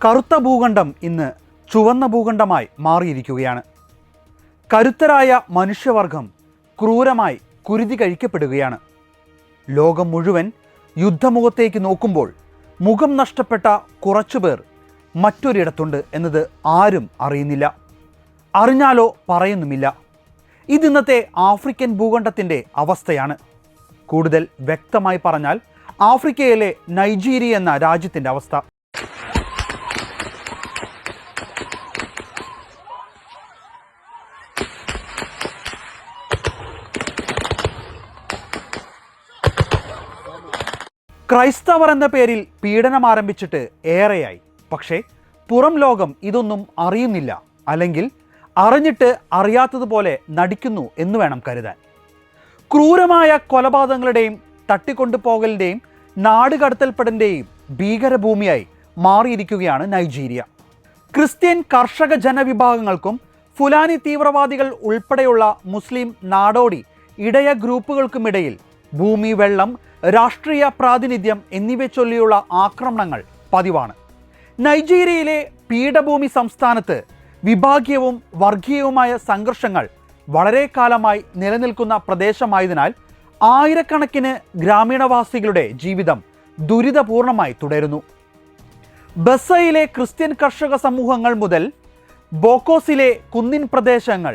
കറുത്ത ഭൂഖണ്ഡം ഇന്ന് ചുവന്ന ഭൂഖണ്ഡമായി മാറിയിരിക്കുകയാണ്. കരുത്തരായ മനുഷ്യവർഗം ക്രൂരമായി കുരുതി കഴിക്കപ്പെടുകയാണ്. ലോകം മുഴുവൻ യുദ്ധമുഖത്തേക്ക് നോക്കുമ്പോൾ മുഖം നഷ്ടപ്പെട്ട കുറച്ചുപേർ മറ്റൊരിടത്തുണ്ട് എന്നത് ആരും അറിയുന്നില്ല. അറിഞ്ഞാലോ പറയുന്നുമില്ല. ഇതിന്നത്തെ ആഫ്രിക്കൻ ഭൂഖണ്ഡത്തിൻ്റെ അവസ്ഥയാണ്. കൂടുതൽ വ്യക്തമായി പറഞ്ഞാൽ ആഫ്രിക്കയിലെ നൈജീരിയ എന്ന രാജ്യത്തിൻ്റെ അവസ്ഥ. ക്രൈസ്തവർ എന്ന പേരിൽ പീഡനം ആരംഭിച്ചിട്ട് ഏറെയായി. പക്ഷേ പുറം ലോകം ഇതൊന്നും അറിയുന്നില്ല, അല്ലെങ്കിൽ അറിഞ്ഞിട്ട് അറിയാത്തതുപോലെ നടിക്കുന്നു എന്ന് വേണം കരുതാൻ. ക്രൂരമായ കൊലപാതകങ്ങളുടെയും തട്ടിക്കൊണ്ടുപോകലിൻ്റെയും നാടുകടത്തൽപ്പെടലിൻ്റെയും ഭീകരഭൂമിയായി മാറിയിരിക്കുകയാണ് നൈജീരിയ. ക്രിസ്ത്യൻ കർഷക ജനവിഭാഗങ്ങൾക്കും ഫുലാനി തീവ്രവാദികൾ ഉൾപ്പെടെയുള്ള മുസ്ലിം നാടോടി ഇടയ ഗ്രൂപ്പുകൾക്കുമിടയിൽ ഭൂമി, വെള്ളം, രാഷ്ട്രീയ പ്രാതിനിധ്യം എന്നിവയെ ചൊല്ലിയുള്ള ആക്രമണങ്ങൾ പതിവാണ്. നൈജീരിയയിലെ പീഠഭൂമി സംസ്ഥാനത്ത് വിഭാഗീയവും വർഗീയവുമായ സംഘർഷങ്ങൾ വളരെ കാലമായി നിലനിൽക്കുന്ന പ്രദേശമായതിനാൽ ആയിരക്കണക്കിന് ഗ്രാമീണവാസികളുടെ ജീവിതം ദുരിതപൂർണമായി തുടരുന്നു. ബസയിലെ ക്രിസ്ത്യൻ കർഷക സമൂഹങ്ങൾ മുതൽ ബോക്കോസിലെ കുന്നിൻ പ്രദേശങ്ങൾ,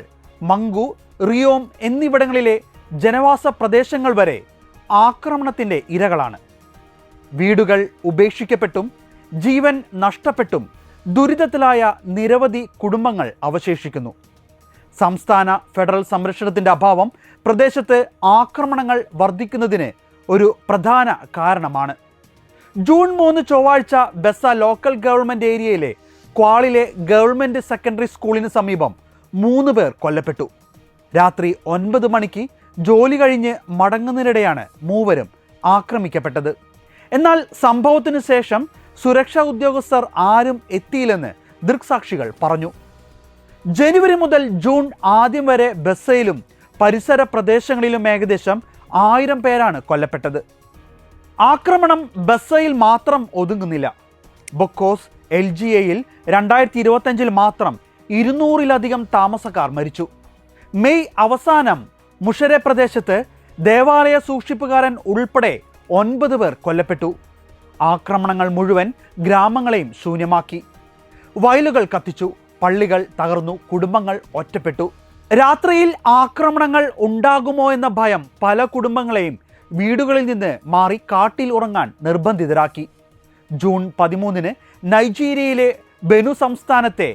മങ്കു, റിയോം എന്നിവിടങ്ങളിലെ ജനവാസ പ്രദേശങ്ങൾ വരെ ആക്രമണത്തിൻ്റെ ഇരകളാണ്. വീടുകൾ ഉപേക്ഷിക്കപ്പെട്ടും ജീവൻ നഷ്ടപ്പെട്ടും ദുരിതത്തിലായ നിരവധി കുടുംബങ്ങൾ അവശേഷിക്കുന്നു. സംസ്ഥാന ഫെഡറൽ സംരക്ഷണത്തിൻ്റെ അഭാവം പ്രദേശത്ത് ആക്രമണങ്ങൾ വർദ്ധിക്കുന്നതിന് ഒരു പ്രധാന കാരണമാണ്. ജൂൺ 3 ചൊവ്വാഴ്ച ബെസ ലോക്കൽ ഗവൺമെൻറ് ഏരിയയിലെ ക്വാളിലെ ഗവൺമെൻറ് സെക്കൻഡറി സ്കൂളിന് സമീപം 3 പേർ കൊല്ലപ്പെട്ടു. രാത്രി 9 മണിക്ക് ജോലി കഴിഞ്ഞ് മടങ്ങുന്നതിനിടെയാണ് മൂവരും ആക്രമിക്കപ്പെട്ടത്. എന്നാൽ സംഭവത്തിനു ശേഷം സുരക്ഷാ ഉദ്യോഗസ്ഥർ ആരും എത്തിയില്ലെന്ന് ദൃക്സാക്ഷികൾ പറഞ്ഞു. ജനുവരി മുതൽ ജൂൺ ആദ്യം വരെ ബസയിലും പരിസര പ്രദേശങ്ങളിലും ഏകദേശം 1000 പേരാണ് കൊല്ലപ്പെട്ടത്. ആക്രമണം ബസയിൽ മാത്രം ഒതുങ്ങുന്നില്ല. ബൊക്കോസ് LGAയിൽ 2025 മാത്രം 200-ലധികം താമസക്കാർ മരിച്ചു. മെയ് അവസാനം മുഷരെ പ്രദേശത്ത് ദേവാലയ സൂക്ഷിപ്പുകാരൻ ഉൾപ്പെടെ 9 പേർ കൊല്ലപ്പെട്ടു. ആക്രമണങ്ങൾ മുഴുവൻ ഗ്രാമങ്ങളെയും ശൂന്യമാക്കി. വയലുകൾ കത്തിച്ചു, പള്ളികൾ തകർന്നു, കുടുംബങ്ങൾ ഒറ്റപ്പെട്ടു. രാത്രിയിൽ ആക്രമണങ്ങൾ ഉണ്ടാകുമോ എന്ന ഭയം പല കുടുംബങ്ങളെയും വീടുകളിൽ നിന്ന് മാറി കാട്ടിൽ ഉറങ്ങാൻ നിർബന്ധിതരാക്കി. ജൂൺ 13 നൈജീരിയയിലെ ബെനു സംസ്ഥാനത്തെ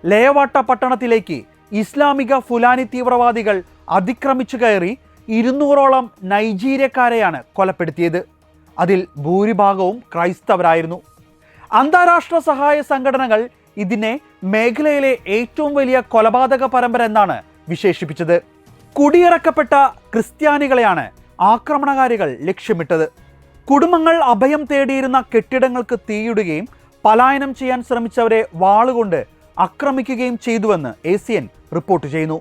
ലേവാട്ട പട്ടണത്തിലേക്ക് ഇസ്ലാമിക ഫുലാനി തീവ്രവാദികൾ അതിക്രമിച്ചു കയറി 200ഓളം നൈജീരിയക്കാരെയാണ് കൊലപ്പെടുത്തിയത്. അതിൽ ഭൂരിഭാഗവും ക്രൈസ്തവരായിരുന്നു. അന്താരാഷ്ട്ര സഹായ സംഘടനകൾ ഇതിനെ മേഖലയിലെ ഏറ്റവും വലിയ കൊലപാതക പരമ്പര എന്നാണ് വിശേഷിപ്പിച്ചത്. കുടിയിറക്കപ്പെട്ട ക്രിസ്ത്യാനികളെയാണ് ആക്രമണകാരികൾ ലക്ഷ്യമിട്ടത്. കുടുംബങ്ങൾ അഭയം തേടിയിരുന്ന കെട്ടിടങ്ങൾക്ക് തീയിടുകയും പലായനം ചെയ്യാൻ ശ്രമിച്ചവരെ വാളുകൊണ്ട് ആക്രമിക്കുകയും ചെയ്തുവെന്ന് ACN റിപ്പോർട്ട് ചെയ്യുന്നു.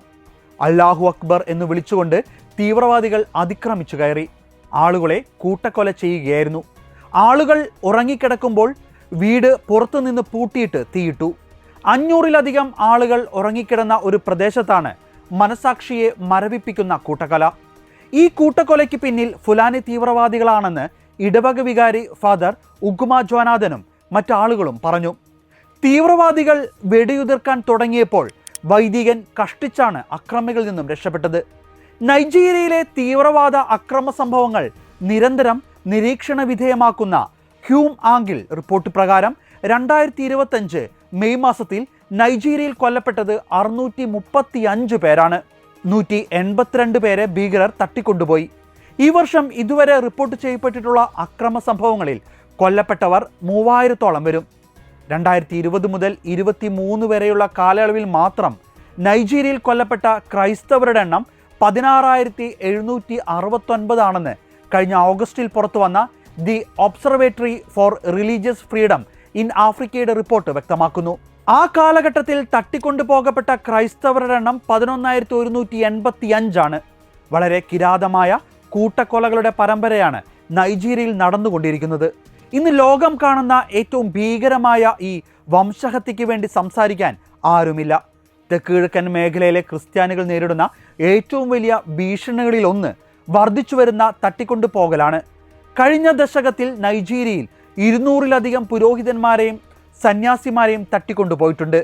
അല്ലാഹു അക്ബർ എന്ന് വിളിച്ചുകൊണ്ട് തീവ്രവാദികൾ അതിക്രമിച്ചു കയറി ആളുകളെ കൂട്ടക്കൊല ചെയ്യുകയായിരുന്നു. ആളുകൾ ഉറങ്ങിക്കിടക്കുമ്പോൾ വീട് പുറത്തുനിന്ന് പൂട്ടിയിട്ട് തീയിട്ടു. 500-ലധികം ആളുകൾ ഉറങ്ങിക്കിടന്ന ഒരു പ്രദേശത്താണ് മനസാക്ഷിയെ മരവിപ്പിക്കുന്ന കൂട്ടക്കൊല. ഈ കൂട്ടക്കൊലയ്ക്ക് പിന്നിൽ ഫുലാനി തീവ്രവാദികളാണെന്ന് ഇടവക വികാരി ഫാദർ ഉഗ്മ ജോനാഥനും മറ്റാളുകളും പറഞ്ഞു. തീവ്രവാദികൾ വെടിയുതിർക്കാൻ തുടങ്ങിയപ്പോൾ വൈദികൻ കഷ്ടിച്ചാണ് അക്രമികളിൽ നിന്നും രക്ഷപ്പെട്ടത്. നൈജീരിയയിലെ തീവ്രവാദ അക്രമ സംഭവങ്ങൾ നിരന്തരം നിരീക്ഷണ വിധേയമാക്കുന്ന ഹ്യൂം ആംഗിൾ റിപ്പോർട്ട് പ്രകാരം 2025 മെയ് മാസത്തിൽ നൈജീരിയയിൽ കൊല്ലപ്പെട്ടത് 635 പേരാണ്. 182 പേരെ ഭീകരർ തട്ടിക്കൊണ്ടുപോയി. ഈ വർഷം ഇതുവരെ റിപ്പോർട്ട് ചെയ്യപ്പെട്ടിട്ടുള്ള അക്രമ സംഭവങ്ങളിൽ കൊല്ലപ്പെട്ടവർ 3000-ഓളം വരും. 2020 മുതൽ 23 വരെയുള്ള കാലയളവിൽ മാത്രം നൈജീരിയയിൽ കൊല്ലപ്പെട്ട ക്രൈസ്തവരുടെ എണ്ണം 16,769 ആണെന്ന് കഴിഞ്ഞ ഓഗസ്റ്റിൽ പുറത്തു വന്ന the observatory for religious freedom in ആഫ്രിക്കയുടെ റിപ്പോർട്ട് വ്യക്തമാക്കുന്നു. ആ കാലഘട്ടത്തിൽ തട്ടിക്കൊണ്ടുപോകപ്പെട്ട ക്രൈസ്തവരുടെ എണ്ണം 11,185 ആണ്. വളരെ കിരാതമായ കൂട്ടക്കൊലകളുടെ പരമ്പരയാണ് നൈജീരിയയിൽ നടന്നുകൊണ്ടിരിക്കുന്നത്. ഇന്ന് ലോകം കാണുന്ന ഏറ്റവും ഭീകരമായ ഈ വംശഹത്യയ്ക്ക് വേണ്ടി സംസാരിക്കാൻ ആരുമില്ല. തെക്കുകിഴക്കൻ മേഖലയിലെ ക്രിസ്ത്യാനികൾ നേരിടുന്ന ഏറ്റവും വലിയ ഭീഷണികളിലൊന്ന് വർദ്ധിച്ചുവരുന്ന തട്ടിക്കൊണ്ടുപോകലാണ്. കഴിഞ്ഞ ദശകത്തിൽ നൈജീരിയയിൽ 200-ലധികം പുരോഹിതന്മാരെയും സന്യാസിമാരെയും തട്ടിക്കൊണ്ടുപോയിട്ടുണ്ട്.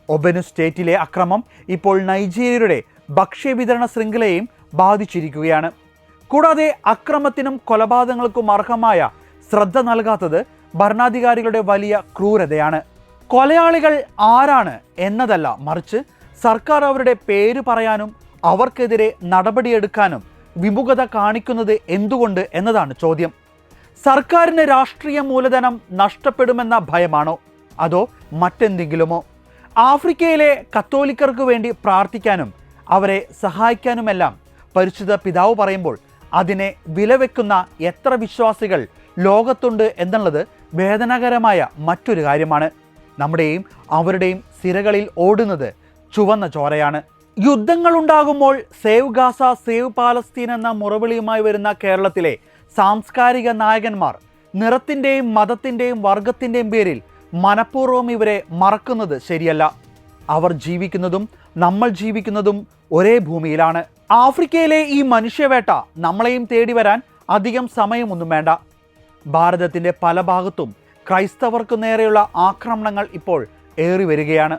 ഒബനു സ്റ്റേറ്റിലെ അക്രമം ഇപ്പോൾ നൈജീരിയയുടെ ഭക്ഷ്യവിതരണ ശൃംഖലയെയും ബാധിച്ചിരിക്കുകയാണ്. കൂടാതെ അക്രമത്തിനും കൊലപാതകങ്ങൾക്കും അർഹമായ ശ്രദ്ധ നൽകാത്തത് ഭരണാധികാരികളുടെ വലിയ ക്രൂരതയാണ്. കൊലയാളികൾ ആരാണ് എന്നതല്ല, മറിച്ച് സർക്കാർ അവരുടെ പേര് പറയാനും അവർക്കെതിരെ നടപടിയെടുക്കാനും വിമുഖത കാണിക്കുന്നത് എന്തുകൊണ്ട് എന്നതാണ് ചോദ്യം. സർക്കാരിന് രാഷ്ട്രീയ മൂലധനം നഷ്ടപ്പെടുമെന്ന ഭയമാണോ, അതോ മറ്റെന്തെങ്കിലുമോ? ആഫ്രിക്കയിലെ കത്തോലിക്കർക്ക് വേണ്ടി പ്രാർത്ഥിക്കാനും അവരെ സഹായിക്കാനുമെല്ലാം പരിശുദ്ധ പിതാവ് പറയുമ്പോൾ അതിനെ വിലവെക്കുന്ന എത്ര വിശ്വാസികൾ ലോകത്തുണ്ട് എന്നുള്ളത് വേദനാകരമായ മറ്റൊരു കാര്യമാണ്. നമ്മുടെയും അവരുടെയും സിരകളിൽ ഓടുന്നത് ചുവന്ന ചോരയാണ്. യുദ്ധങ്ങളുണ്ടാകുമ്പോൾ സേവ് ഗാസ, സേവ് പാലസ്തീൻ എന്ന മുറവിളിയുമായി വരുന്ന കേരളത്തിലെ സാംസ്കാരിക നായകന്മാർ നിറത്തിൻ്റെയും മതത്തിൻ്റെയും വർഗത്തിൻ്റെയും പേരിൽ മനഃപൂർവ്വം ഇവരെ മറക്കുന്നത് ശരിയല്ല. അവർ ജീവിക്കുന്നതും നമ്മൾ ജീവിക്കുന്നതും ഒരേ ഭൂമിയിലാണ്. ആഫ്രിക്കയിലെ ഈ മനുഷ്യവേട്ട നമ്മളെയും തേടി വരാൻ അധികം സമയമൊന്നും വേണ്ട. ഭാരതത്തിൻ്റെ പല ഭാഗത്തും ക്രൈസ്തവർക്ക് നേരെയുള്ള ആക്രമണങ്ങൾ ഇപ്പോൾ ഏറി വരികയാണ്.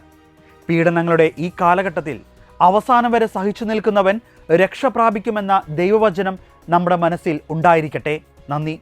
പീഡനങ്ങളുടെ ഈ കാലഘട്ടത്തിൽ അവസാനം വരെ സഹിച്ചു നിൽക്കുന്നവൻ രക്ഷ പ്രാപിക്കുമെന്ന ദൈവവചനം നമ്മുടെ മനസ്സിൽ ഉണ്ടായിരിക്കട്ടെ. നന്ദി.